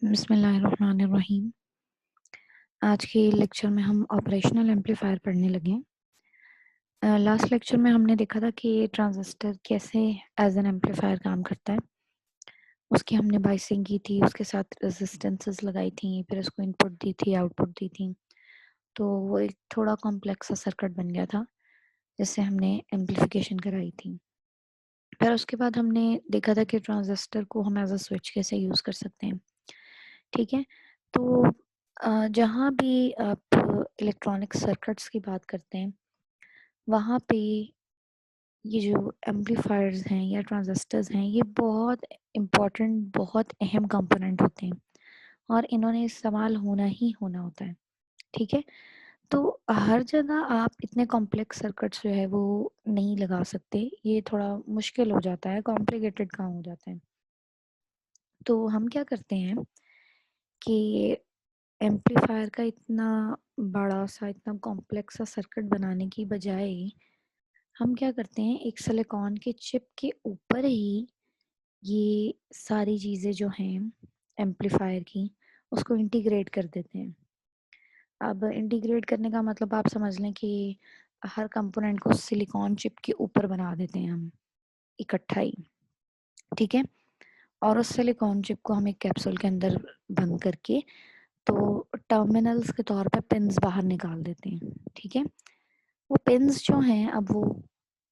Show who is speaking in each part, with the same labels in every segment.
Speaker 1: बिस्मिल्लाहिर्रहमानिर्रहीम। आज के लेक्चर में हम ऑपरेशनल एम्पलीफायर पढ़ने लगे हैं। लास्ट लेक्चर में हमने देखा था कि ट्रांजिस्टर कैसे एज एन एम्पलीफायर काम करता है। उसकी हमने बाइसिंग की थी, उसके साथ रेजिस्टेंसेस लगाई थी, फिर उसको इनपुट दी थी, आउटपुट दी थी। तो वो एक थोड़ा कॉम्प्लेक्स सा सर्किट बन गया था जिससे हमने एम्पलीफिकेशन कराई थी। फिर उसके बाद हमने देखा था कि ट्रांजिस्टर को हम एज अ स्विच कैसे यूज़ कर सकते हैं। ठीक है, तो जहाँ भी आप इलेक्ट्रॉनिक सर्किट्स की बात करते हैं वहाँ पे ये जो एम्पलीफायर्स हैं या ट्रांजिस्टर्स हैं ये बहुत इम्पोर्टेंट, बहुत अहम कंपोनेंट होते हैं और इन्होंने इस्तेमाल होना ही होना होता है। ठीक है, तो हर जगह आप इतने कॉम्प्लेक्स सर्किट्स जो है वो नहीं लगा सकते, ये थोड़ा मुश्किल हो जाता है, कॉम्प्लिकेटेड काम हो जाता है। तो हम क्या करते हैं कि एम्पलीफायर का इतना बड़ा सा, इतना कॉम्प्लेक्स सा सर्किट बनाने की बजाय हम क्या करते हैं, एक सिलिकॉन के चिप के ऊपर ही ये सारी चीज़ें जो हैं एम्पलीफायर की उसको इंटीग्रेट कर देते हैं। अब इंटीग्रेट करने का मतलब आप समझ लें कि हर कंपोनेंट को सिलिकॉन चिप के ऊपर बना देते हैं हम इकट्ठा ही। ठीक है, और उस सिलिकॉन चिप को हम एक कैप्सूल के अंदर बंद करके तो टर्मिनल्स के तौर पे पिन्स बाहर निकाल देते हैं। ठीक है, वो पिन्स जो हैं अब वो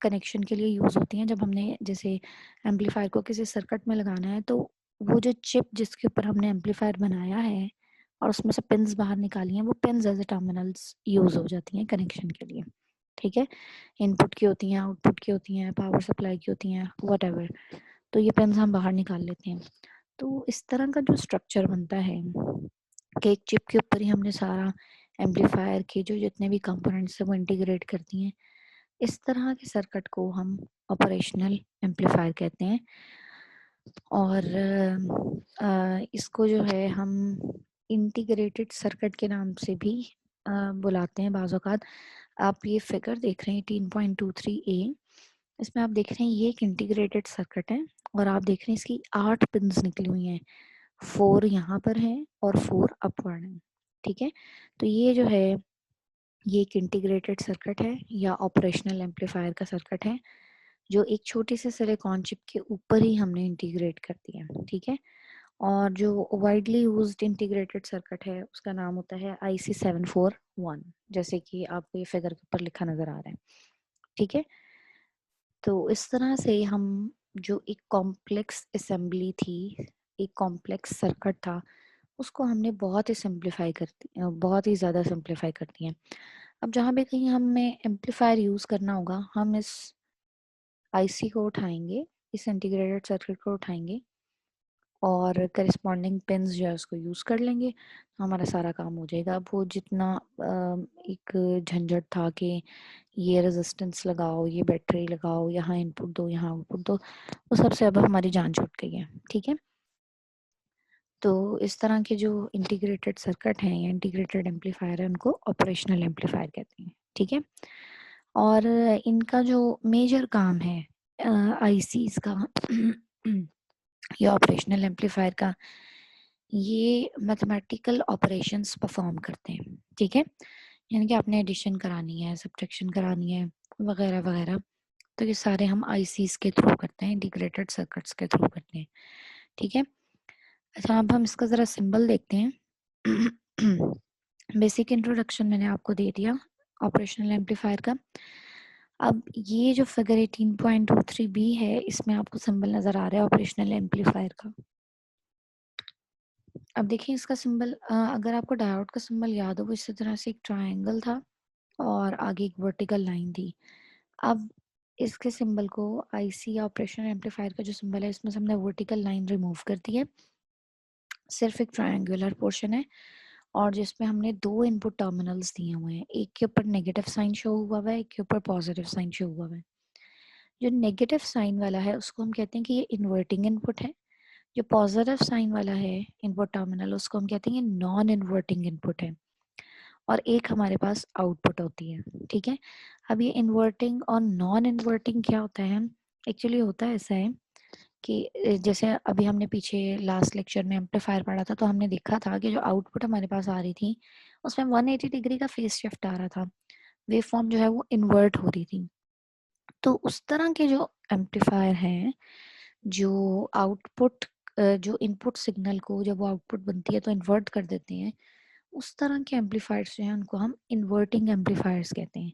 Speaker 1: कनेक्शन के लिए यूज़ होती हैं। जब हमने जैसे एम्पलीफायर को किसी सर्किट में लगाना है तो वो जो चिप जिसके ऊपर हमने एम्पलीफायर बनाया है और उसमें से पिन्स बाहर निकाली हैं, वो pins as a terminals use हो जाती हैं कनेक्शन के लिए। ठीक है, इनपुट की होती हैं, आउटपुट की होती हैं, पावर सप्लाई की होती हैं, वट। तो ये पिन्स हम बाहर निकाल लेते हैं। तो इस तरह का जो स्ट्रक्चर बनता है कि एक चिप के ऊपर ही हमने सारा एम्पलीफायर के जो जितने भी कंपोनेंट्स हैं वो इंटीग्रेट करती हैं, इस तरह के सर्किट को हम ऑपरेशनल एम्पलीफायर कहते हैं। और इसको जो है हम इंटीग्रेटेड सर्किट के नाम से भी बुलाते हैं बाज़ औक़ात। आप ये फिगर देख रहे हैं 18.23a, इसमें आप देख रहे हैं ये एक इंटीग्रेटेड सर्किट है और आप देख रहे हैं इसकी 8 पिन्स निकली हुई हैं, 4 यहाँ पर हैं और 4 अपवर्ड हैं। ठीक है, तो ये जो है ये एक इंटीग्रेटेड सर्किट है या ऑपरेशनल एम्पलीफायर का सर्किट है जो एक छोटी से सिलिकॉन चिप के ऊपर ही हमने इंटीग्रेट कर दिया। ठीक है, और जो वाइडली यूज्ड इंटीग्रेटेड सर्किट है उसका नाम होता है IC741, जैसे कि आपको ये फिगर के ऊपर लिखा नजर आ रहा है। ठीक है, तो इस तरह से हम जो एक कॉम्प्लेक्स असेंबली थी, एक कॉम्प्लेक्स सर्किट था, उसको हमने बहुत ही सिंप्लीफाई कर बहुत ही ज़्यादा सिंप्लीफाई कर दिया। अब जहाँ भी कहीं हमें एम्पलीफायर यूज़ करना होगा हम इस आईसी को उठाएंगे, इस इंटीग्रेटेड सर्किट को उठाएंगे और करस्पॉन्डिंग पिन्स जो है उसको यूज़ कर लेंगे, तो हमारा सारा काम हो जाएगा। अब वो जितना एक झंझट था कि ये रेजिस्टेंस लगाओ, ये बैटरी लगाओ, यहाँ इनपुट दो, यहाँ आउटपुट दो, वो सबसे अब हमारी जान छूट गई है। ठीक है, तो इस तरह के जो इंटीग्रेटेड सर्किट हैं या इंटीग्रेटेड एम्पलीफायर है उनको ऑपरेशनल एम्पलीफायर कहते हैं। ठीक है, और इनका जो मेजर काम है आईसीज का या ऑपरेशनल एम्पलीफायर का, ये मैथमेटिकल ऑपरेशंस परफॉर्म करते हैं। ठीक है, यानी कि आपने एडिशन करानी है, सब्ट्रैक्शन करानी है, वगैरह वगैरह, तो ये सारे हम आईसीज के थ्रू करते हैं, इंटीग्रेटेड सर्किट्स के थ्रू करते हैं। ठीक है, अच्छा अब हम इसका ज़रा सिंबल देखते हैं। बेसिक इंट्रोडक्शन मैंने आपको दे दिया ऑपरेशनल एम्पलीफायर का। अब ये जो फिगर 18.23b है इसमें आपको सिंबल नज़र आ रहा है ऑपरेशनल एम्पलीफायर का। अब देखिए इसका सिंबल, अगर आपको डायोड का सिंबल याद हो, वो इसी तरह से एक ट्रायंगल था और आगे एक वर्टिकल लाइन थी। अब इसके सिंबल को आईसी या ऑपरेशनल एम्पलीफायर का जो सिंबल है इसमें से हमने वर्टिकल लाइन रिमूव कर दी है, सिर्फ एक ट्रायंगुलर पोर्शन है और जिसमें हमने दो इनपुट टर्मिनल्स दिए हुए हैं, एक के ऊपर नेगेटिव साइन शो हुआ है, एक के ऊपर पॉजिटिव साइन शो हुआ है। जो नेगेटिव साइन वाला है उसको हम कहते हैं कि ये इन्वर्टिंग इनपुट है, जो पॉजिटिव साइन वाला है इनपुट टर्मिनल उसको हम कहते हैं ये नॉन इन्वर्टिंग इनपुट है, और एक हमारे पास आउटपुट होती है। ठीक है, अब ये इन्वर्टिंग और नॉन इन्वर्टिंग क्या होता है, एक्चुअली होता है ऐसा है कि जैसे अभी हमने पीछे लास्ट लेक्चर में एम्पलीफायर पढ़ा था, तो हमने देखा था कि जो आउटपुट हमारे पास आ रही थी उसमें 180 डिग्री का फेस शिफ्ट आ रहा था, वेव फॉर्म जो है वो इन्वर्ट हो रही थी। तो उस तरह के जो एम्पलीफायर हैं, जो आउटपुट जो इनपुट सिग्नल को जब वो आउटपुट बनती है तो इन्वर्ट कर देते हैं, उस तरह के एम्पलीफायर्स जो हैं उनको हम इन्वर्टिंग एम्पलीफायर्स कहते हैं।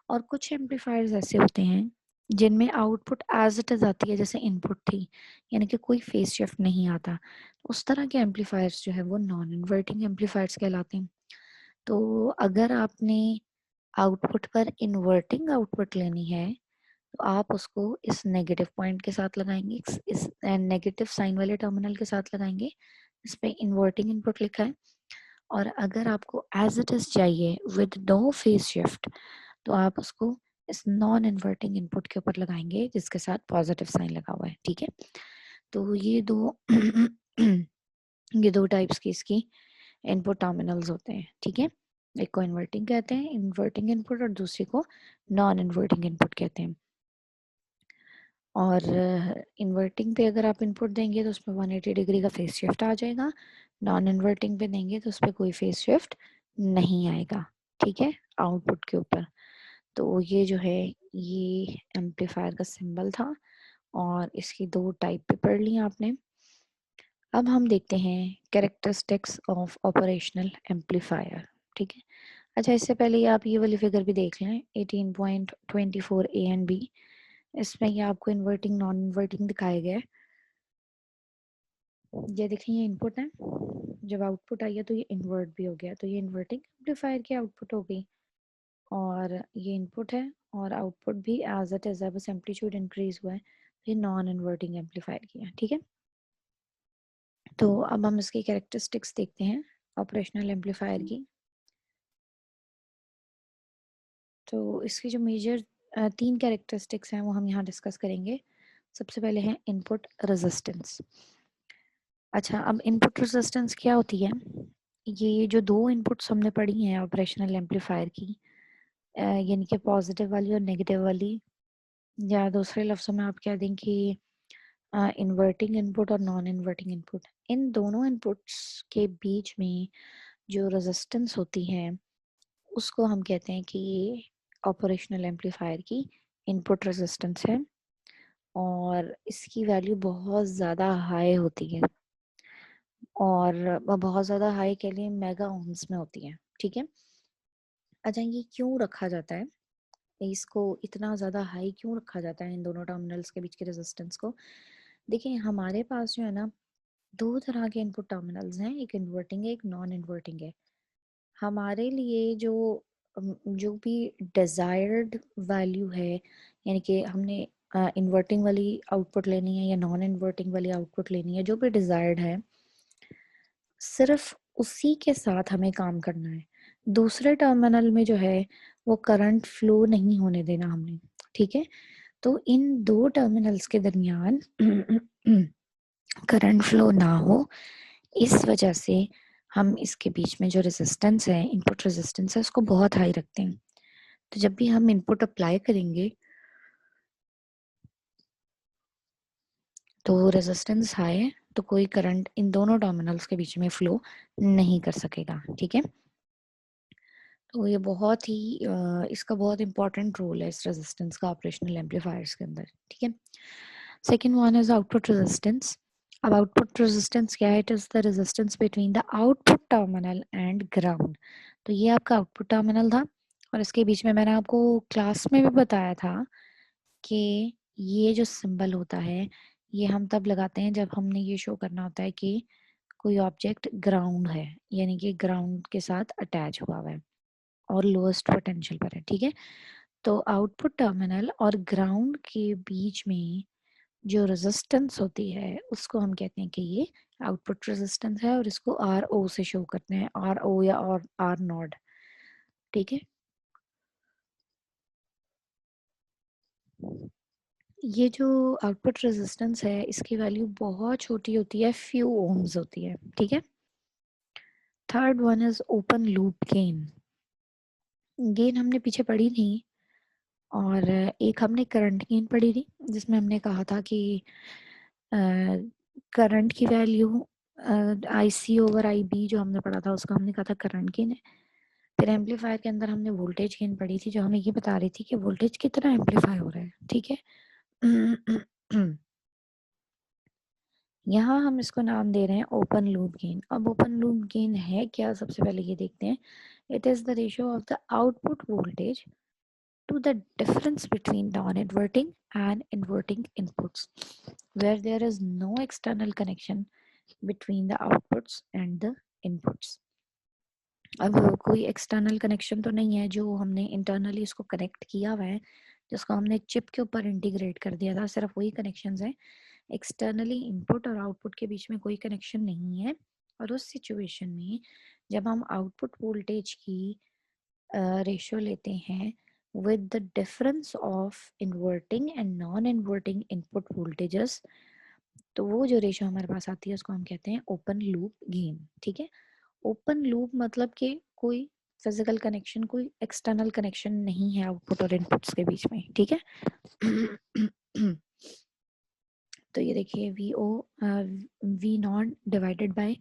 Speaker 1: और कुछ एम्पलीफायर्स ऐसे होते हैं जिनमें आउटपुट एज इट इज आती है जैसे इनपुट थी, यानी कि कोई फेस शिफ्ट नहीं आता। उस तरह के एम्पलीफायर्स जो है वो नॉन इन्वर्टिंग एम्पलीफायर्स कहलाते हैं। तो अगर आपने आउटपुट पर इन्वर्टिंग आउटपुट लेनी है तो आप उसको इस नेगेटिव पॉइंट के साथ लगाएंगे, इस नेगेटिव साइन वाले टर्मिनल के साथ लगाएंगे, इस पे इन्वर्टिंग इनपुट लिखा है। और अगर आपको एज इट इज चाहिए विद नो फेस शिफ्ट तो आप उसको इस नॉन इन्वर्टिंग इनपुट के ऊपर लगाएंगे जिसके साथ पॉजिटिव साइन लगा हुआ है। ठीक है, तो ये दो ये दो टाइप्स की इसकी इनपुट टर्मिनल्स होते हैं। ठीक है, एक को इन्वर्टिंग कहते हैं, इन्वर्टिंग इनपुट, और दूसरे को नॉन इन्वर्टिंग इनपुट कहते हैं। और इन्वर्टिंग पे अगर आप इनपुट देंगे तो उसमें 180 डिग्री का फेस शिफ्ट आ जाएगा, नॉन इन्वर्टिंग पे देंगे तो उस पर कोई फेस शिफ्ट नहीं आएगा। ठीक है, आउटपुट के ऊपर। तो ये जो है ये एम्पलीफायर का सिंबल था, और इसकी दो टाइप पे पढ़ ली आपने। अब हम देखते हैं कैरेक्टरिस्टिक्स ऑफ ऑपरेशनल एम्पलीफायर। ठीक है, अच्छा इससे पहले आप ये वाली फिगर भी देख लें 18.24 ए एंड बी। इसमें ये आपको इन्वर्टिंग नॉन इन्वर्टिंग दिखाया गया है। ये देखें, ये इनपुट है, जब आउटपुट आई है तो ये इन्वर्ट भी हो गया, तो ये इन्वर्टिंग एम्पलीफायर की आउटपुट हो गई। और ये इनपुट है और आउटपुट भी एज इट इज है, बस एम्पलीट्यूड इंक्रीज हुआ है, ये नॉन इन्वर्टिंग एम्पलीफायर की है। ठीक है, तो अब हम इसकी कैरेक्टरिस्टिक्स देखते हैं ऑपरेशनल एम्पलीफायर की। तो इसकी जो मेजर तीन कैरेक्टरिस्टिक्स हैं वो हम यहाँ डिस्कस करेंगे। सबसे पहले है इनपुट रेजिस्टेंस। अच्छा, अब इनपुट रेजिस्टेंस क्या होती है? ये जो दो इनपुट्स हमने पढ़ी हैं ऑपरेशनल एम्पलीफायर की, यानी कि पॉजिटिव वाली और नेगेटिव वाली, या दूसरे लफ्ज़ों में आप कह दें कि इन्वर्टिंग इनपुट और नॉन इन्वर्टिंग इनपुट, इन दोनों इनपुट्स के बीच में जो रेजिस्टेंस होती है उसको हम कहते हैं कि ये ऑपरेशनल एम्पलीफायर की इनपुट रेजिस्टेंस है, और इसकी वैल्यू बहुत ज़्यादा हाई होती है, और बहुत ज़्यादा हाई के लिए मेगा ओम्स में होती है। ठीक है, अच्छा ये क्यों रखा जाता है, इसको इतना ज़्यादा हाई क्यों रखा जाता है इन दोनों टर्मिनल्स के बीच के रेजिस्टेंस को? देखिए हमारे पास जो है ना दो तरह के इनपुट टर्मिनल्स हैं, एक इन्वर्टिंग है एक नॉन इन्वर्टिंग है। हमारे लिए जो भी डिजायर्ड वैल्यू है, यानी कि हमने इन्वर्टिंग वाली आउटपुट लेनी है या नॉन इन्वर्टिंग वाली आउटपुट लेनी है, जो भी डिजायर्ड है सिर्फ उसी के साथ हमें काम करना है। दूसरे टर्मिनल में जो है वो करंट फ्लो नहीं होने देना हमने। ठीक है, तो इन दो टर्मिनल्स के दरमियान करंट फ्लो ना हो, इस वजह से हम इसके बीच में जो रेजिस्टेंस है, इनपुट रेजिस्टेंस है, उसको बहुत हाई रखते हैं। तो जब भी हम इनपुट अप्लाई करेंगे तो रेजिस्टेंस हाई है तो कोई करंट इन दोनों टर्मिनल्स के बीच में फ्लो नहीं कर सकेगा। ठीक है, तो ये बहुत ही इसका बहुत इंपॉर्टेंट रोल है इस रेजिस्टेंस का ऑपरेशनल एम्पलीफायर्स के अंदर। ठीक है, second one is output resistance. अब आउटपुट रेजिस्टेंस क्या है? It is the resistance between the output terminal and ground. तो ये आपका आउटपुट टर्मिनल था, और इसके बीच में मैंने आपको क्लास में भी बताया था कि ये जो सिंबल होता है ये हम तब लगाते हैं जब हमने ये शो करना होता है कि कोई ऑब्जेक्ट ग्राउंड है, यानी कि ग्राउंड के साथ अटैच हुआ हुआ है और लोएस्ट पोटेंशियल पर है। ठीक है, तो आउटपुट टर्मिनल और ग्राउंड के बीच में जो रेजिस्टेंस होती है उसको हम कहते हैं कि ये आउटपुट रेजिस्टेंस है, और इसको आर ओ से शो करते हैं, आर ओ या और आर नॉट। ठीक है, ये जो आउटपुट रेजिस्टेंस है इसकी वैल्यू बहुत छोटी होती है, फ्यू ओम्स होती है। ठीक है, third one is open loop gain. Gain हमने पीछे पढ़ी नहीं, और एक हमने करंट गेन पढ़ी थी जिसमें हमने कहा था कि करंट की वैल्यू IC ओवर IB जो हमने पढ़ा था उसका हमने कहा था करंट गेन है। फिर एम्पलीफायर के अंदर हमने वोल्टेज गेन पढ़ी थी जो हमें ये बता रही थी कि वोल्टेज कितना एम्पलीफाई हो रहा है, ठीक है। यहाँ हम इसको नाम दे रहे हैं ओपन लूप गेन। अब ओपन लूप गेन है क्या, सबसे पहले ये देखते हैं। It is the ratio of the output voltage to the difference between non-inverting and inverting inputs where there is no external connection between the outputs and the inputs। अब कोई external connection तो नहीं है, जो हमने इंटरनली इसको connect किया हुआ है, जिसको हमने चिप के ऊपर इंटीग्रेट कर दिया था, सिर्फ वही कनेक्शंस हैं। एक्सटर्नली इनपुट और आउटपुट के बीच में कोई कनेक्शन नहीं है। और उस सिचुएशन में जब हम आउटपुट वोल्टेज की रेशियो लेते हैं with the difference of inverting and non-inverting input voltages, तो वो जो रेशियो हमारे पास आती है उसको हम कहते हैं ओपन लूप गेन, ठीक है। ओपन लूप मतलब कि कोई फिजिकल कनेक्शन, कोई एक्सटर्नल कनेक्शन नहीं है आउटपुट और इनपुट्स के बीच में, ठीक है। तो ये देखिए V naught divided by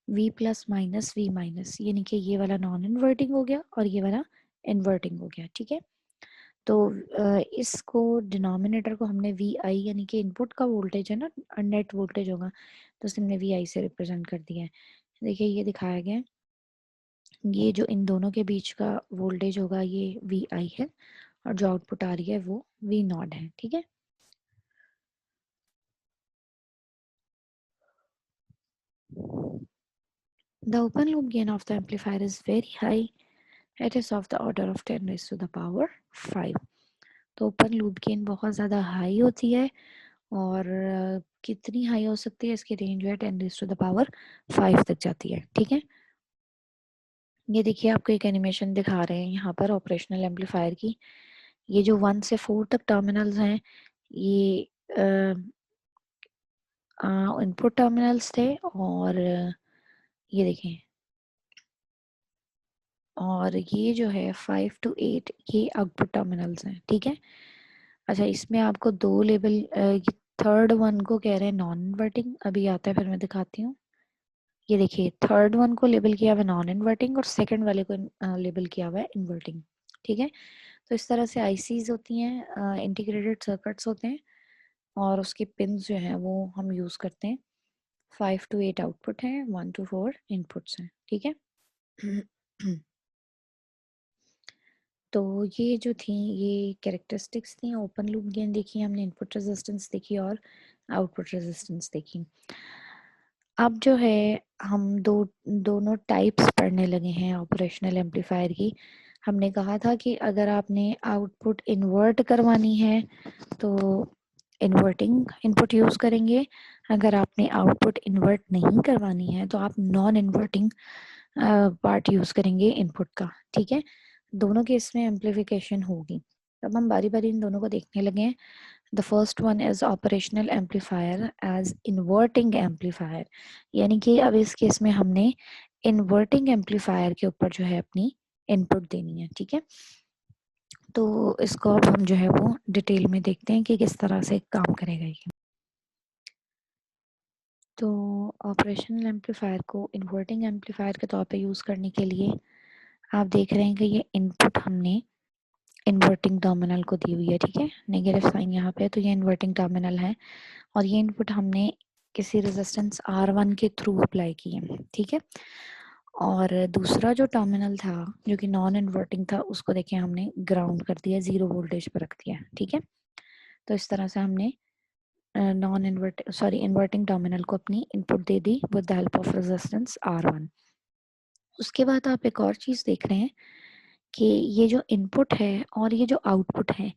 Speaker 1: V plus minus V minus, यानी कि ये वाला नॉन इन्वर्टिंग हो गया और ये वाला इन्वर्टिंग हो गया, ठीक है। तो इसको डिनोमिनेटर को हमने वी आई यानी कि इनपुट का वोल्टेज है ना, नेट वोल्टेज होगा, तो उसने हमने वी आई से रिप्रेजेंट कर दिया है। देखिए ये दिखाया गया है, ये जो इन दोनों के बीच का वोल्टेज होगा ये वी आई है और जो आउटपुट आ रही है वो वी नॉट है, ठीक है। The open loop gain of the amplifier is very high. It is of the order of 10 raised to the power 5। तो ओपन लूप गेन बहुत ज़्यादा हाई होती है और कितनी हाई हो सकती है, इसकी रेंज जो है 10 रेज़ टू द पावर 5 तक जाती है, ठीक है। ये देखिए आपको एक एनिमेशन दिखा रहे हैं यहाँ पर ऑपरेशनल एम्पलीफायर की। ये जो 1 से 4 तक टर्मिनल्स हैं ये इनपुट टर्मिनल्स थे और ये देखें, और ये जो है 5 to 8 ये आउटपुट टर्मिनल्स हैं, ठीक है। अच्छा इसमें आपको दो लेबल, थर्ड वन को कह रहे हैं नॉन इन्वर्टिंग, अभी आता है फिर मैं दिखाती हूँ। ये देखिए थर्ड वन को लेबल किया हुआ है नॉन इन्वर्टिंग और सेकंड वाले को लेबल किया हुआ है इन्वर्टिंग, ठीक है। तो इस तरह से आईसीज होती हैं, इंटीग्रेटेड सर्किट्स होते हैं और उसके पिंस जो हैं वो हम यूज़ करते हैं। 5 to 8 आउटपुट हैं, 1 to 4 इनपुट्स हैं, ठीक है। तो ये जो थी ये कैरेक्टरिस्टिक्स थी ओपन लूप गेन देखी हमने, इनपुट रेजिस्टेंस देखी और आउटपुट रेजिस्टेंस देखी। अब जो है हम दोनों टाइप्स पढ़ने लगे हैं ऑपरेशनल एम्पलीफायर की। हमने कहा था कि अगर आपने आउटपुट इन्वर्ट करवानी है तो इन्वर्टिंग इनपुट यूज़ करेंगे, अगर आपने आउटपुट इन्वर्ट नहीं करवानी है तो आप नॉन इन्वर्टिंग पार्ट यूज़ करेंगे इनपुट का, ठीक है। दोनों केस में एम्पलीफिकेशन होगी। अब हम बारी बारी इन दोनों को देखने लगे हैं। The first one is operational amplifier as inverting amplifier, यानी कि अब इस केस में हमने इन्वर्टिंग एम्पलीफायर के ऊपर जो है अपनी इनपुट देनी है, ठीक है। तो इसको अब हम जो है वो डिटेल में देखते हैं कि किस तरह से काम करेगा ये। तो ऑपरेशनल एम्पलीफायर को इन्वर्टिंग एम्पलीफायर के तौर पे यूज़ करने के लिए आप देख रहे हैं कि ये इनपुट हमने इन्वर्टिंग टर्मिनल को दी हुई है, ठीक है। नेगेटिव साइन यहाँ पे, तो ये इन्वर्टिंग टर्मिनल है और ये इनपुट हमने किसी रेजिस्टेंस R1 के थ्रू अप्लाई की है, ठीक है। और दूसरा जो टर्मिनल था जो कि नॉन इन्वर्टिंग था उसको देखिए हमने ग्राउंड कर दिया, 0 वोल्टेज पर रख दिया, ठीक है। तो इस तरह से हमने इन्वर्टिंग टर्मिनल को अपनी input they the with the help of resistance R1। उसके बाद आप एक और चीज़ देख रहे हैं कि ये जो इनपुट है और ये जो आउटपुट है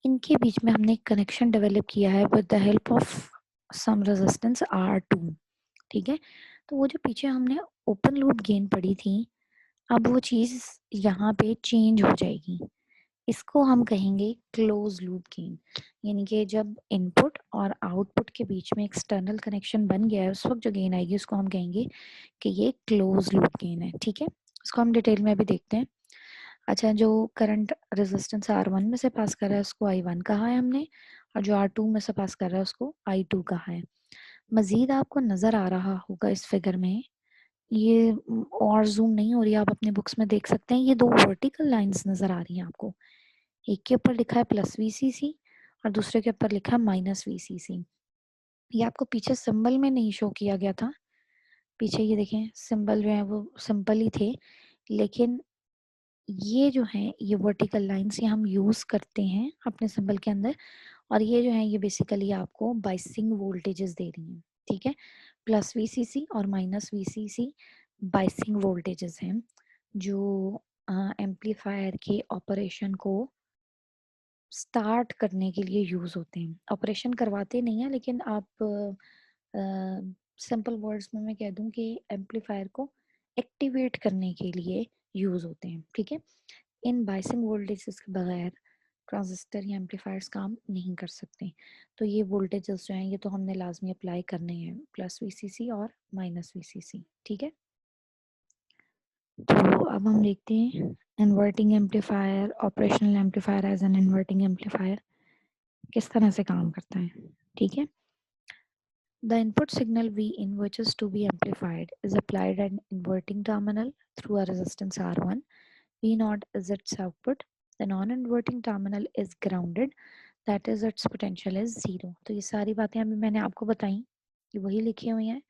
Speaker 1: इनके बीच में हमने एक कनेक्शन डेवलप किया है with the help of some resistance R2, ठीक है। तो वो जो पीछे हमने ओपन लूप गेन पढ़ी थी, अब वो चीज़ यहाँ पे चेंज हो जाएगी। इसको हम कहेंगे क्लोज लूप गेन, यानी कि जब इनपुट और आउटपुट के बीच में एक्सटर्नल कनेक्शन बन गया है उस वक्त जो गेन आएगी उसको हम कहेंगे कि ये क्लोज लूप गेन है, ठीक है। इसको हम डिटेल में भी देखते हैं। अच्छा जो करंट रेजिस्टेंस R1 में से पास कर रहा है उसको I1 कहा है हमने, और जो R2 में से पास कर रहा है उसको I2 कहा है। मजीद आपको नजर आ रहा होगा इस फिगर में, ये और जूम नहीं हो रही, आप अपने बुक्स में देख सकते हैं, ये दो वर्टिकल लाइंस नजर आ रही हैं आपको। एक के ऊपर लिखा है प्लस वीसीसी और दूसरे के ऊपर लिखा है माइनस वीसीसी। ये आपको पीछे सिंबल में नहीं शो किया गया था, पीछे ये देखें सिंबल जो है वो सिंपल ही थे, लेकिन ये जो है ये वर्टिकल लाइंस ये हम यूज करते हैं अपने सिंबल के अंदर, और ये जो है ये बेसिकली आपको बाइसिंग वोल्टेजेस दे रही हैं। ठीक है, प्लस वीसीसी और माइनस वीसीसी बाइसिंग वोल्टेजेस हैं जो एम्पलीफायर के ऑपरेशन को स्टार्ट करने के लिए यूज होते हैं। ऑपरेशन करवाते नहीं है, लेकिन आप सिंपल वर्ड्स में मैं कह दूं कि एम्पलीफायर को एक्टिवेट करने के लिए यूज होते हैं। ठीक है, इन बाइसिंग वोल्टेजेस के बगैर ट्रांजिस्टर या एम्पलीफायर्स काम नहीं कर सकते। तो ये वोल्टेजेस जो हैं ये तो हमने लाजमी अप्लाई करने हैं, प्लस वीसीसी और माइनस वीसीसी। ठीक है, तो अब हम देखते हैं inverting amplifier, operational amplifier as an inverting amplifier किस तरह से काम करता है। ठीक है, the input signal Vin, which is to be amplified, is applied at an inverting terminal through a resistance R1. V naught is its output. The non-inverting terminal is grounded, that is its potential is 0. तो ये सारी बातें अभी मैंने आपको बताई, ये वही लिखी हुई हैं।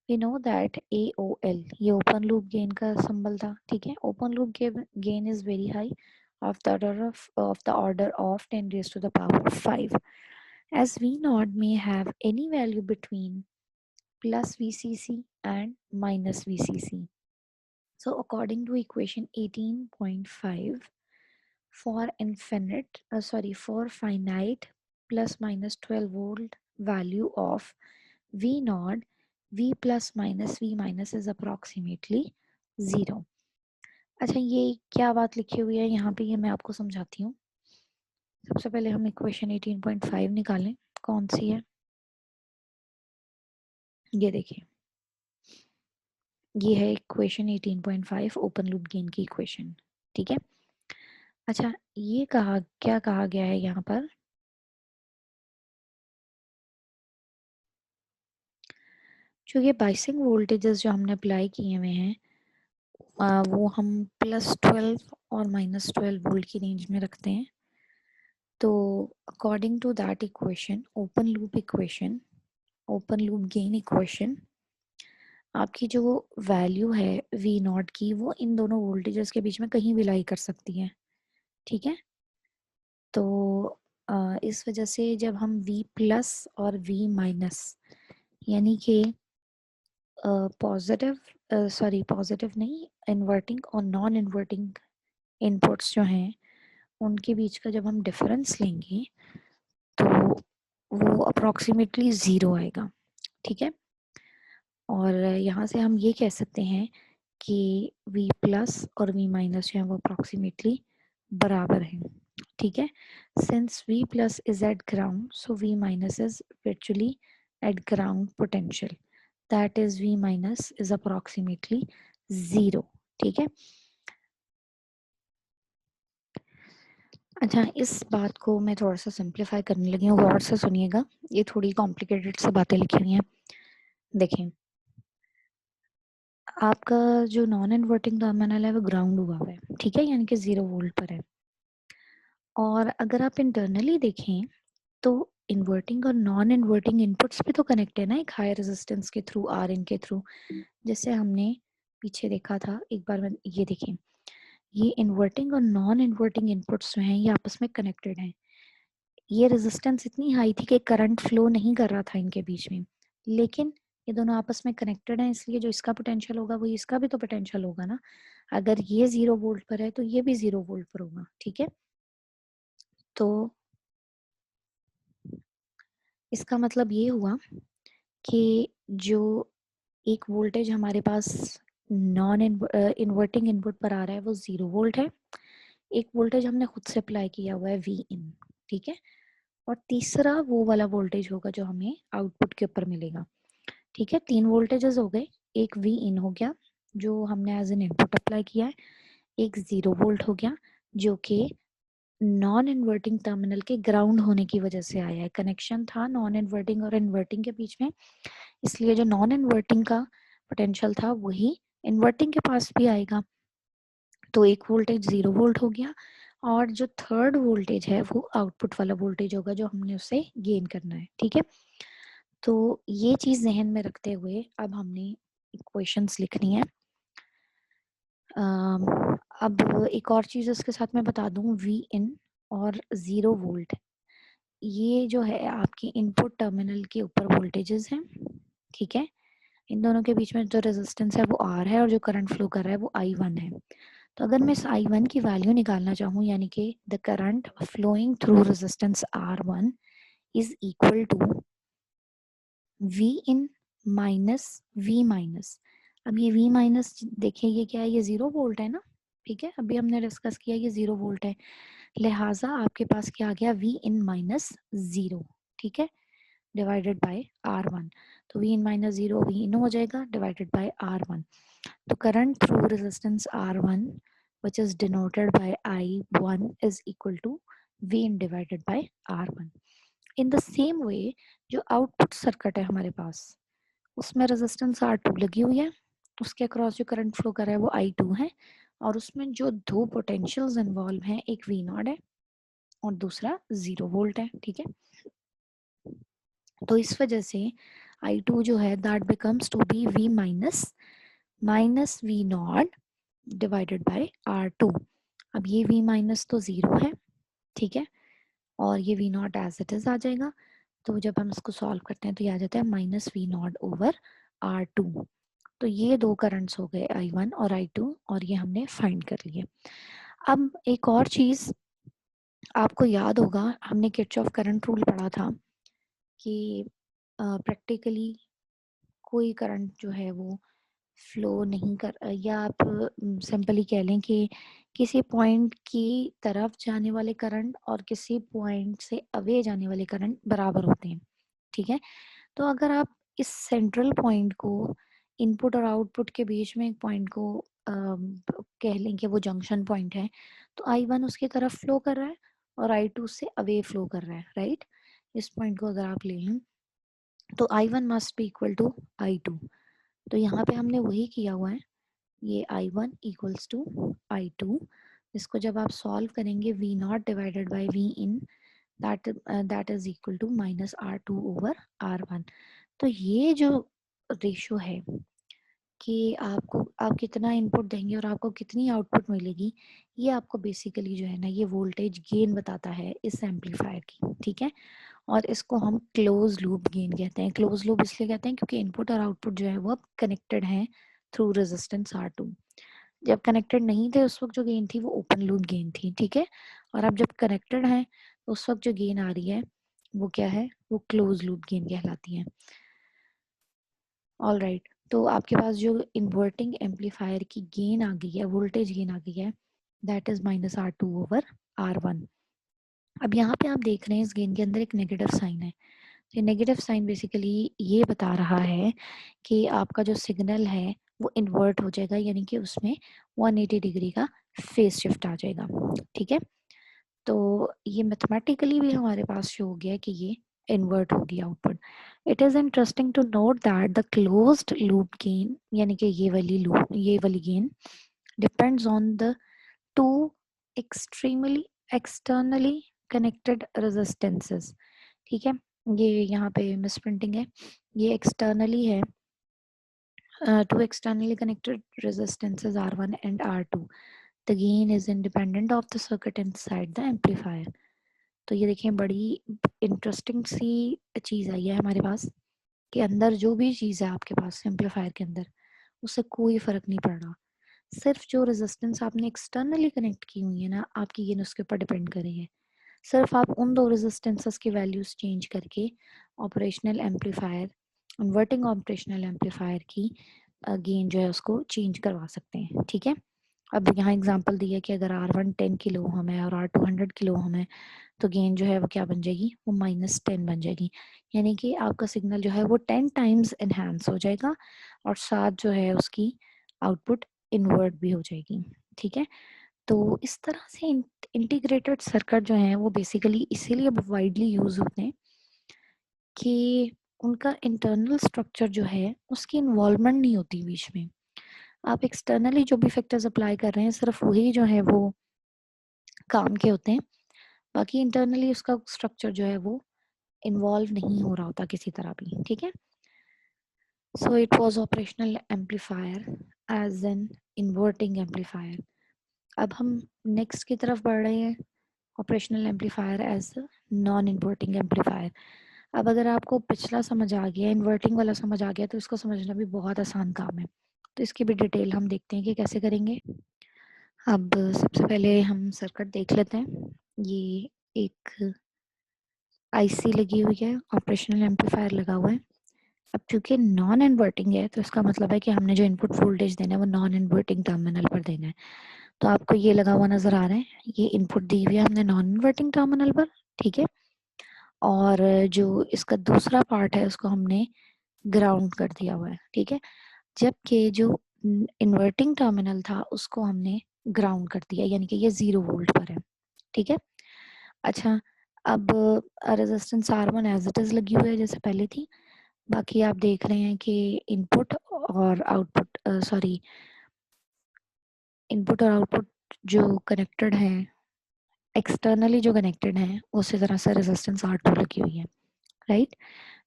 Speaker 1: We know that AOL ये open loop gain का symbol था। ठीक है, open loop gain is very high, of the order of 10 raised to the power of 5, as V naught may have any value between plus VCC and minus VCC. So according to equation 18.5, for finite plus minus 12 volt value of V naught, V plus minus V minus is approximately 0. अच्छा, ये क्या बात लिखी हुई है यहाँ पे, ये मैं आपको समझाती हूँ। सबसे पहले हम इक्वेशन 18.5 निकालें, कौन सी है, ये देखिए, ये है इक्वेशन 18.5 ओपन लूप गेन की इक्वेशन। ठीक है, अच्छा ये क्या कहा गया है यहाँ पर, जो ये बाइसिंग वोल्टेजेस जो हमने अप्लाई किए हुए हैं वो हम +12 और -12 वोल्ट की रेंज में रखते हैं। तो according to that equation, open loop gain equation, आपकी जो वैल्यू है वी नॉट की वो इन दोनों वोल्टेजेस के बीच में कहीं भी लाई कर सकती है। ठीक है, तो इस वजह से जब हम V प्लस और V माइनस यानी कि पॉजिटिव नहीं, इन्वर्टिंग और नॉन इन्वर्टिंग इनपुट्स जो हैं उनके बीच का जब हम डिफरेंस लेंगे तो वो अप्रोक्सीमेटली 0 आएगा। ठीक है, और यहाँ से हम ये कह सकते हैं कि V प्लस और V माइनस जो है वो अप्रोक्सीमेटली बराबर हैं। ठीक है, since V plus is eight ground so V minus is virtually at ground potential, that is V minus is approximately 0। ठीक है, अच्छा इस बात को मैं थोड़ा सा सिंप्लीफाई करने लगी हूँ, गौर से सुनिएगा, ये थोड़ी कॉम्प्लिकेटेड से बातें लिखी हुई हैं। देखें, आपका जो नॉन इन्वर्टिंग टर्मिनल है वो ग्राउंड हुआ हुआ है। ठीक है, यानी कि 0 वोल्ट पर है, और अगर आप इंटरनली देखें तो इन्वर्टिंग और नॉन इन्वर्टिंग इनपुट्स भी तो कनेक्ट है ना एक हाई रेजिस्टेंस के थ्रू, आर इन के थ्रू, जैसे हमने पीछे देखा था एक बार। ये देखें, ये इन्वर्टिंग और नॉन इन्वर्टिंग इनपुट्स जो हैं ये आपस में कनेक्टेड हैं। ये रेजिस्टेंस इतनी हाई थी कि करंट फ्लो नहीं कर रहा था इनके बीच में, लेकिन ये दोनों आपस में कनेक्टेड हैं, इसलिए जो इसका पोटेंशियल होगा वो इसका भी तो पोटेंशियल होगा ना। अगर ये 0 वोल्ट पर है तो ये भी 0 वोल्ट पर होगा। ठीक है, तो इसका मतलब ये हुआ कि जो एक वोल्टेज हमारे पास नॉन इन्वर्टिंग इनपुट पर आ रहा है वो 0 वोल्ट है, एक वोल्टेज हमने खुद से अप्लाई किया हुआ है वी इन। ठीक है, और तीसरा वो वाला वोल्टेज होगा जो हमें आउटपुट के ऊपर मिलेगा। ठीक है, 3 वोल्टेजेस हो गए, एक वी इन हो गया जो हमने एज एन इनपुट अप्लाई किया है, एक 0 वोल्ट हो गया जो कि नॉन इन्वर्टिंग टर्मिनल के ग्राउंड होने की वजह से आया है। कनेक्शन था नॉन इन्वर्टिंग और इन्वर्टिंग के बीच में, इसलिए जो नॉन इन्वर्टिंग का पोटेंशियल था वही इन्वर्टिंग के पास भी आएगा। तो एक वोल्टेज 0 वोल्ट हो गया, और जो थर्ड वोल्टेज है वो आउटपुट वाला वोल्टेज होगा जो हमने उससे गेन करना है। ठीक है, तो ये चीज जहन में रखते हुए अब हमने इक्वेशंस लिखनी है। अब एक और चीज इसके साथ मैं बता दूं, वी इन और 0 वोल्ट, ये जो है आपकी इनपुट टर्मिनल के ऊपर वोल्टेजेस हैं। ठीक है, इन दोनों के बीच में जो रेजिस्टेंस है वो R है और जो करंट फ्लो कर रहा है वो I1 है। तो अगर मैं इस I1 की वैल्यू निकालना चाहूँ, यानी कि the current flowing through resistance R1 is equal to V in minus V minus. अब ये V माइनस देखिए ये क्या है, ये 0 वोल्ट है ना। ठीक है, अभी हमने डिस्कस किया ये 0 वोल्ट है, लिहाजा आपके पास क्या आ गया, V इन माइनस 0। ठीक है, डिवाइडेड बाय R1। तो V in minus 0 V in हो जाएगा डिवाइडेड बाय R1। तो current through resistance R1 which is denoted by I1 is equal to V in divided by R1। In the same way जो output circuit है हमारे पास उसमें resistance R2 लगी हुई है, उसके अक्रॉस जो करंट फ्लो कर रहा है वो I2 है, और उसमें जो दो पोटेंशियल्स इन्वॉल्व हैं, एक V0 है और दूसरा 0 वोल्ट है। ठीक है, तो इस वजह से I2 जो है that becomes to be V minus V0 divided by R2। अब ये V माइनस तो 0 है, ठीक है, और ये V0 एज इट इज आ जाएगा। तो जब हम इसको सॉल्व करते हैं तो ये आ जाता है माइनस V0 ओवर R2। तो ये दो करंट्स हो गए I1 और I2, और ये हमने फाइंड कर लिए। अब एक और चीज आपको याद होगा, हमने किरचॉफ करंट रूल पढ़ा था कि प्रैक्टिकली कोई करंट जो है वो फ्लो नहीं कर, या आप सिंपली कह लें कि किसी पॉइंट की तरफ जाने वाले करंट और किसी पॉइंट से अवे जाने वाले करंट बराबर होते हैं। ठीक है, तो अगर आप इस सेंट्रल पॉइंट को, इनपुट और आउटपुट के बीच में एक पॉइंट को कह लें कि वो जंक्शन पॉइंट है, तो I1 उसकी तरफ फ्लो कर रहा है और I2 से अवे फ्लो कर रहा है, राइट। इस पॉइंट को अगर आप ले लें तो I1 must be equal to I2। तो यहाँ पे हमने वही किया हुआ है, ये I1 इक्वल्स टू I2। इसको जब आप सॉल्व करेंगे V0 divided by V in, that is equal to minus R2 over R1। तो ये जो रेशो है कि आपको आप कितना इनपुट देंगे और आपको कितनी आउटपुट मिलेगी, ये आपको बेसिकली जो है ना ये वोल्टेज गेन बताता है इस एम्पलीफायर की। ठीक है, और इसको हम क्लोज लूप गेन कहते हैं। क्लोज लूप इसलिए कहते हैं क्योंकि इनपुट और आउटपुट जो है वो अब कनेक्टेड है थ्रू रेजिस्टेंस R2। जब कनेक्टेड नहीं थे उस वक्त जो गेन थी वो ओपन लूप गेन थी। ठीक है, और अब जब कनेक्टेड है उस वक्त जो गेन आ रही है वो क्या है, वो क्लोज लूप गेन कहलाती है। ऑल राइट, तो आपके पास जो इन्वर्टिंग एम्पलीफायर की गेन आ गई है, वोल्टेज गेन आ गई है, that is minus R2 over R1। अब यहाँ पे आप देख रहे हैं इस गेन के अंदर एक नेगेटिव साइन है। ये नेगेटिव साइन बेसिकली ये बता रहा है कि आपका जो सिग्नल है वो इन्वर्ट हो जाएगा, यानी कि उसमें 180 डिग्री का फेस शिफ्ट आ जाएगा। ठीक है, तो ये मैथमेटिकली भी हमारे पास शो हो गया कि ये इन्वर्ट होगी output. It is interesting to note that the closed loop gain, यानी कि ये वाली gain depends on the two extremely externally connected resistances. ठीक है, ये यहाँ पे मिस प्रिंटिंग है, ये एक्सटर्नली है। Two externally connected resistances R1 and R2। The gain is independent of the circuit inside the amplifier. तो ये देखिए बड़ी इंटरेस्टिंग सी चीज़ आई है हमारे पास कि अंदर जो भी चीज़ है आपके पास एम्पलीफायर के अंदर, उससे कोई फर्क नहीं पड़ रहा। सिर्फ जो रेजिस्टेंस आपने एक्सटर्नली कनेक्ट की हुई है ना, आपकी गेन उसके ऊपर डिपेंड करेंगे। सिर्फ आप उन दो रेजिस्टेंसेस की वैल्यूज चेंज करके operational amplifier, inverting operational amplifier की गेन जो है उसको चेंज करवा सकते हैं। ठीक है, अब यहाँ एग्जांपल दिया कि अगर R1 10 किलो ओम है और R2 100 किलो ओम है, तो गेन जो है वो क्या बन जाएगी, वो -10 बन जाएगी। यानी कि आपका सिग्नल जो है वो 10 टाइम्स एनहांस हो जाएगा और साथ जो है उसकी आउटपुट इन्वर्ट भी हो जाएगी। ठीक है, तो इस तरह से इंटीग्रेटेड सर्किट जो है वो बेसिकली इसीलिए वाइडली यूज होते हैं कि उनका इंटरनल स्ट्रक्चर जो है उसकी इन्वॉल्वमेंट नहीं होती बीच में। आप एक्सटर्नली जो भी फैक्टर्स अप्लाई कर रहे हैं सिर्फ वही जो है वो काम के होते हैं, बाकी इंटरनली उसका स्ट्रक्चर जो है वो इन्वॉल्व नहीं हो रहा होता किसी तरह भी। ठीक है, so it was operational amplifier as an inverting amplifier. अब हम नेक्स्ट की तरफ बढ़ रहे हैं, operational amplifier as non inverting amplifier. अब अगर आपको पिछला समझ आ गया, इन्वर्टिंग वाला समझ आ गया, तो इसको समझना भी बहुत आसान काम है। तो इसकी भी डिटेल हम देखते हैं कि कैसे करेंगे। अब सबसे पहले हम सर्किट देख लेते हैं। ये एक आईसी लगी हुई है, ऑपरेशनल एम्पलीफायर लगा हुआ है। अब चूंकि नॉन इन्वर्टिंग है तो इसका मतलब है कि हमने जो इनपुट वोल्टेज देना है वो नॉन इन्वर्टिंग टर्मिनल पर देना है। तो आपको ये लगा हुआ नजर आ रहा है, ये इनपुट दी हुई है हमने नॉन इन्वर्टिंग टर्मिनल पर। ठीक है, और जो इसका दूसरा पार्ट है उसको हमने ग्राउंड कर दिया हुआ है। ठीक है, जबकि जो इन्वर्टिंग टर्मिनल था उसको हमने ग्राउंड कर दिया, यानी कि ये 0 वोल्ट पर है। ठीक है, अच्छा, अब resistance R1 as it is लगी हुई है जैसे पहले थी। बाकी आप देख रहे हैं कि इनपुट और आउटपुट, सॉरी, इनपुट और आउटपुट जो कनेक्टेड हैं, एक्सटर्नली जो कनेक्टेड हैं, उसी तरह से रेजिस्टेंस R2 लगी हुई है। राइट,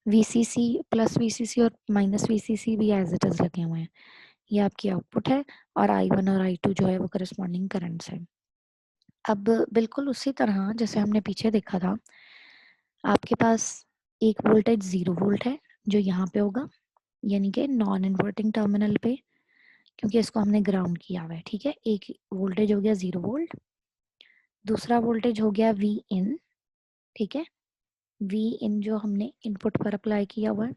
Speaker 1: VCC प्लस VCC और माइनस VCC भी एज इट इज लगे हुए हैं। ये आपकी आउटपुट है, और I1 और I2 जो है वो करस्पॉन्डिंग करंट्स है। अब बिल्कुल उसी तरह जैसे हमने पीछे देखा था, आपके पास एक वोल्टेज 0 वोल्ट है जो यहाँ पे होगा, यानी कि नॉन इन्वर्टिंग टर्मिनल पे, क्योंकि इसको हमने ग्राउंड किया हुआ है। ठीक है, एक वोल्टेज हो गया 0 वोल्ट, दूसरा वोल्टेज हो गया वी इन। ठीक है, वी इन जो हमने इनपुट पर अप्लाई किया हुआ है,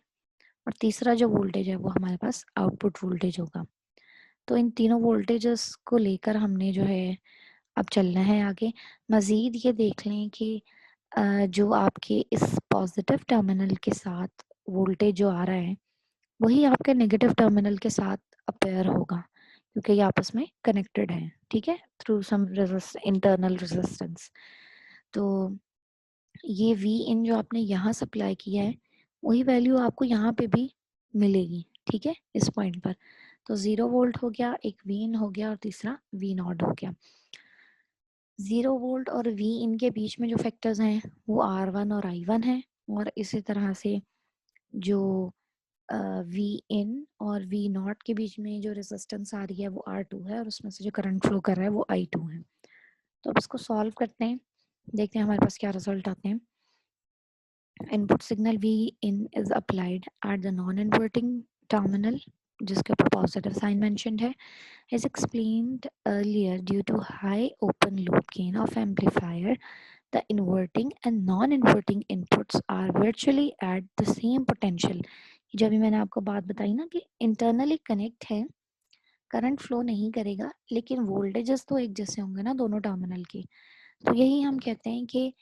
Speaker 1: और तीसरा जो वोल्टेज है वो हमारे पास आउटपुट वोल्टेज होगा। तो इन तीनों वोल्टेजेस को लेकर हमने जो है अब चलना है आगे। मजीद ये देख लें कि जो आपके इस पॉजिटिव टर्मिनल के साथ वोल्टेज जो आ रहा है वही आपके नेगेटिव टर्मिनल के साथ अपेयर होगा, क्योंकि ये आपस में कनेक्टेड है। ठीक है, थ्रू सम इंटरनल रेजिस्टेंस। तो ये वी इन जो आपने यहाँ सप्लाई किया है वही वैल्यू आपको यहाँ पे भी मिलेगी। ठीक है, इस पॉइंट पर। तो 0 वोल्ट हो गया, एक वी इन हो गया, और तीसरा वी नॉट हो गया। 0 वोल्ट और वी इन के बीच में जो फैक्टर्स हैं वो R1 और I1 है, और इसी तरह से जो वी इन और वी नॉट के बीच में जो रेजिस्टेंस आ रही है वो R2 है, और उसमें से जो करंट फ्लो कर रहा है वो I2 है। तो अब इसको सॉल्व करते हैं, देखते हैं हमारे पास क्या रिजल्ट आते हैं। Input signal V in is applied at the non inverting terminal, जिसके ऊपर पॉजिटिव साइन मेंशन्ड है, is explained earlier. Due to high open loop gain of amplifier, the inverting and non-inverting inputs are virtually at the same potential. जब भी मैंने आपको बात बताई ना कि इंटरनली कनेक्ट है, करंट फ्लो नहीं करेगा, लेकिन वोल्टेजेस तो एक जैसे होंगे ना दोनों टर्मिनल के। तो यही हम कहते हैं कि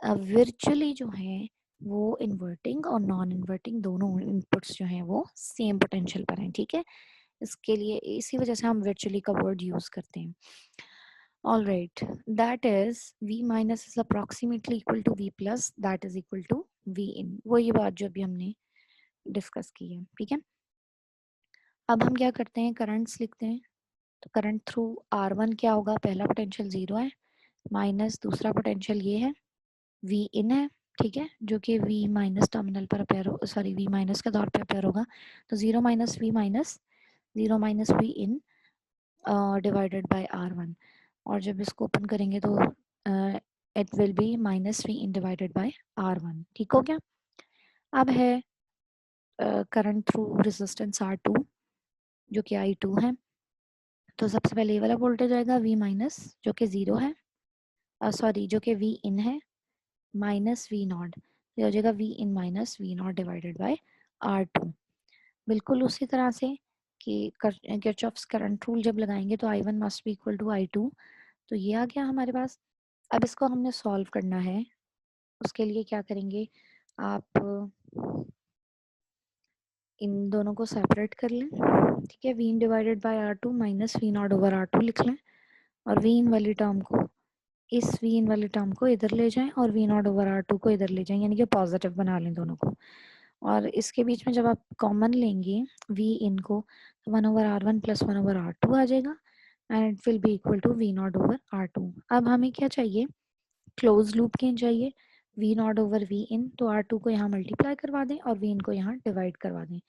Speaker 1: वर्चुअली जो है वो इन्वर्टिंग और नॉन इन्वर्टिंग दोनों इनपुट्स जो हैं वो सेम पोटेंशियल पर हैं। ठीक है, इसके लिए इसी वजह से हम virtually का वर्ड यूज करते हैं। All right, that is V minus is approximately equal to V plus, that is equal to V in। वो ये बात जो अभी हमने डिस्कस की है। ठीक है, अब हम क्या करते हैं, करंट्स लिखते हैं। तो करंट थ्रू R1 क्या होगा, पहला पोटेंशियल 0 है, माइनस दूसरा पोटेंशियल ये है V in है। ठीक है, जो कि V माइनस टर्मिनल पर अपेयर हो, सॉरी V माइनस के तौर पे अपेयर होगा। तो 0 minus V minus, 0 minus V in divided by R1, और जब इसको ओपन करेंगे तो it will be minus V in divided by R1। ठीक हो गया। अब है करंट थ्रू रेजिस्टेंस R2 जो कि I2 है। तो सबसे पहले ये वाला वोल्टेज आएगा V माइनस जो कि 0 है, सॉरी जो कि V इन है, माइनस V नॉट, ये हो जाएगा V in minus V not divided by R2। बिल्कुल उसी तरह से कि किरचॉफ्स करंट रूल जब लगाएंगे तो I1 must be equal to I2। तो ये आ गया हमारे पास। अब इसको हमने सॉल्व करना है, उसके लिए क्या करेंगे, आप इन दोनों को सेपरेट कर लें। ठीक है, V divided by R2 minus V naught over R2 लिख लें, और वी इन वाली टर्म को, इस वी इन वाली टर्म को इधर ले जाएं और V naught over R two को इधर ले जाएं, यानी कि पॉजिटिव बना लें दोनों को। और इसके बीच में जब आप कॉमन लेंगे वी इन को, तो 1/r1 + 1/r2 आ जाएगा and it will be equal to V naught over R two. अब हमें क्या चाहिए, क्लोज लूप गेन चाहिए, V naught over V in, तो आर टू को यहाँ मल्टीप्लाई करवा दें और वी इन को यहाँ डिवाइड करवा दें।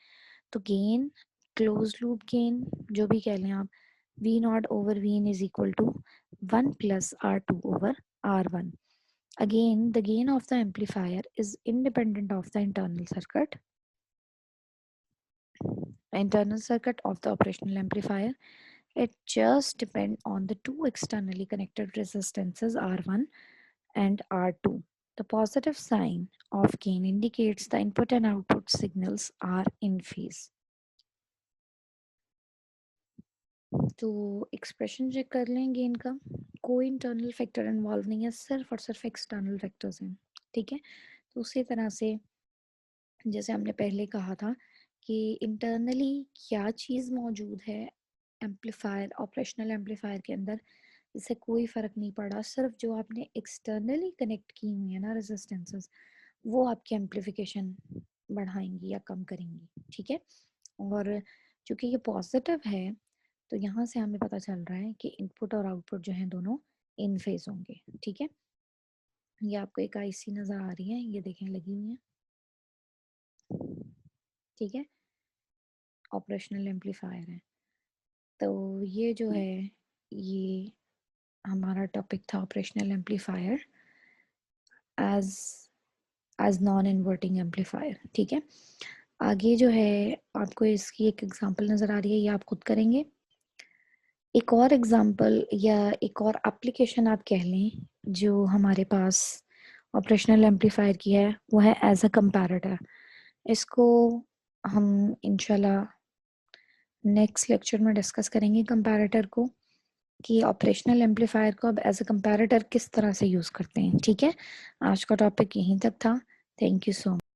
Speaker 1: तो गेन, क्लोज लूप गेन जो भी कह लें आप, V naught over V in is equal to 1 + r2 over r1. Again, the gain of the amplifier is independent of the internal circuit. Internal circuit of the operational amplifier, it just depends on the two externally connected resistances R1 and R2. The positive sign of gain indicates the input and output signals are in phase. तो expression check कर लें gain का, कोई internal factor involve नहीं है, सिर्फ और सिर्फ एक्सटर्नल फैक्टर्स हैं, ठीक है। तो उसी तरह से जैसे हमने पहले कहा था कि इंटरनली क्या चीज़ मौजूद है एम्पलीफायर, ऑपरेशनल एम्पलीफायर के अंदर, इससे कोई फ़र्क नहीं पड़ा, सिर्फ जो आपने एक्सटर्नली कनेक्ट की हुई है ना रेजिस्टेंसेस, वो आपकी एम्पलीफिकेशन बढ़ाएंगी या कम करेंगी, ठीक है। और चूंकि ये पॉजिटिव है, तो यहाँ से हमें पता चल रहा है कि इनपुट और आउटपुट जो है दोनों इन फेज होंगे, ठीक है। ये आपको एक आईसी नज़र आ रही है, ये देखें लगी हुई है, ठीक है, ऑपरेशनल एम्पलीफायर है। तो ये जो है, ये हमारा टॉपिक था operational amplifier as non inverting amplifier, ठीक है। आगे जो है आपको इसकी एक एग्जांपल नज़र आ रही है, ये आप खुद करेंगे। एक और एग्जांपल या एक और एप्लीकेशन आप कह लें जो हमारे पास ऑपरेशनल एम्पलीफायर की है, वो है एज अ कंपैरेटर। इसको हम इंशाल्लाह नेक्स्ट लेक्चर में डिस्कस करेंगे कंपैरेटर को, कि ऑपरेशनल एम्पलीफायर को अब एज अ कंपैरेटर किस तरह से यूज़ करते हैं, ठीक है। आज का टॉपिक यहीं तक था। Thank you so much.